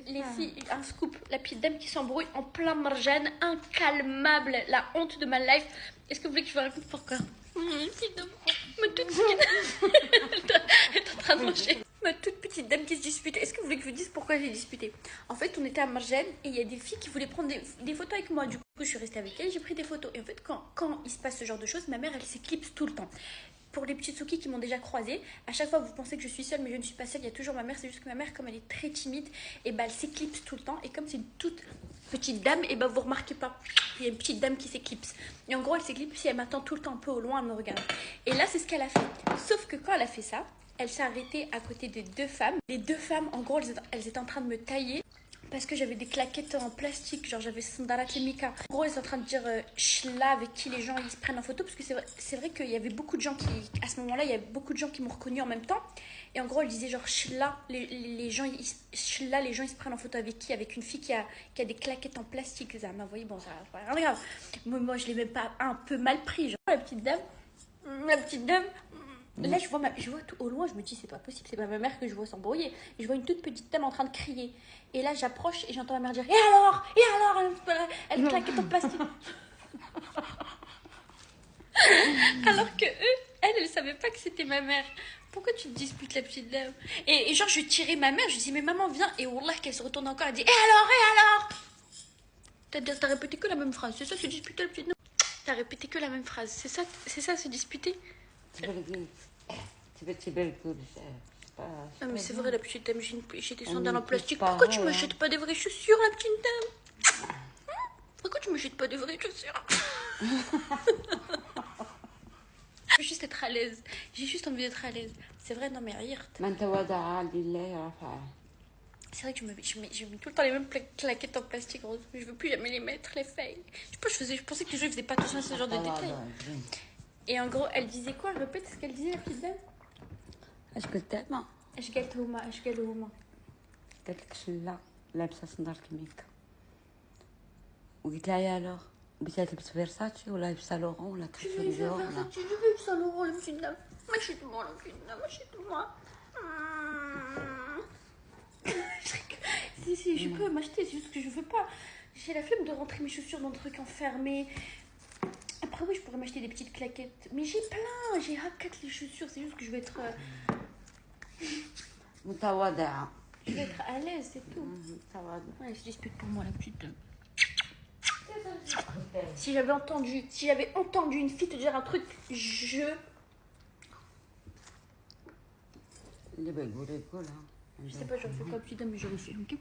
Les filles, un scoop, la petite dame qui s'embrouille en plein marjane, incalmable, la honte de ma life. Est-ce que vous voulez que je vous raconte pourquoi? Ma toute petite dame, elle est en train de manger. Ma toute petite dame qui se dispute. Est-ce que vous voulez que je vous dise pourquoi j'ai disputé? En fait, on était à Marjane et il y a des filles qui voulaient prendre des photos avec moi. Du coup, je suis restée avec elles, j'ai pris des photos. Et en fait, quand il se passe ce genre de choses, ma mère, elle s'éclipse tout le temps. Pour les petites Souki qui m'ont déjà croisée, à chaque fois vous pensez que je suis seule, mais je ne suis pas seule, il y a toujours ma mère. C'est juste que ma mère, comme elle est très timide, et bah, elle s'éclipse tout le temps. Et comme c'est une toute petite dame, et bah, vous remarquez pas, il y a une petite dame qui s'éclipse. Et en gros, elle s'éclipse si elle m'attend tout le temps un peu au loin, elle me regarde. Et là, c'est ce qu'elle a fait. Sauf que quand elle a fait ça, elle s'est arrêtée à côté des deux femmes. Les deux femmes, en gros, elles étaient en train de me tailler. Parce que j'avais des claquettes en plastique, genre j'avais Sandarat et Mika. En gros, ils sont en train de dire Shla avec qui les gens ils se prennent en photo. Parce que c'est vrai qu'il y avait beaucoup de gens qui, à ce moment-là, il y avait beaucoup de gens qui m'ont reconnue en même temps. Et en gros, elle disait genre Shla, les gens ils se prennent en photo avec qui? Avec une fille qui a des claquettes en plastique. Ça m'a envoyé, bon, ça rien de grave. Moi, je l'ai même pas un peu mal pris. Genre, la petite dame. Là, je vois tout au loin, je me dis, c'est pas possible, c'est pas ma mère que je vois s'embrouiller. Je vois une toute petite dame en train de crier. Et là, j'approche et j'entends ma mère dire, et alors, elle claquait en plastique. Alors que elle savait pas que c'était ma mère. Pourquoi tu te disputes, la petite dame? Et genre, je tirais ma mère, je dis, mais maman, viens. Et wallah, qu'elle se retourne encore, elle dit, et alors? T'as répété que la même phrase, c'est ça, se disputer, la petite dame? T'as répété que la même phrase, c'est ça, se disputer? Ah mais c'est vrai, la petite dame, j'ai des sandales en plastique. Pourquoi tu m'achètes pas des vraies chaussures, la petite dame? Pourquoi tu m'achètes pas des vraies chaussures? Je veux juste être à l'aise. J'ai juste envie d'être à l'aise. C'est vrai, non mais rire. C'est vrai que je mets tout le temps les mêmes claquettes en plastique rose. Je veux plus jamais les mettre, les fails. Je pensais que les gens faisaient pas attention à ce genre de détails. Et en gros, elle disait quoi? Répète ce qu'elle disait, la petite dame. اش قلت لها؟ اش قالوا هما؟ قالت لك شله لابسه صندال كميكا وقلت لها يا لوغ بغيتي تلبس فيرساتشي ولا لابسه لورون ولا تلبسي ديور ولا Je veux ça, Laurent, la petite dame. Achète-moi, la petite dame, achète-moi. Si, je peux m'acheter, c'est juste que je veux pas. J'ai la flemme de rentrer mes chaussures dans le truc enfermé. Après, oui, je pourrais m'acheter des petites claquettes. Mais j'ai plein, j'ai hack les chaussures. C'est juste que je veux être. متواضعه. Je veux être à l'aise, c'est tout. Ouais, elle se dispute pour moi, la petite dame. Si j'avais entendu une fille te dire un truc, je اللي بيقول يقولها. sais pas, j'en fais quoi, petite dame, mais je refais, ok?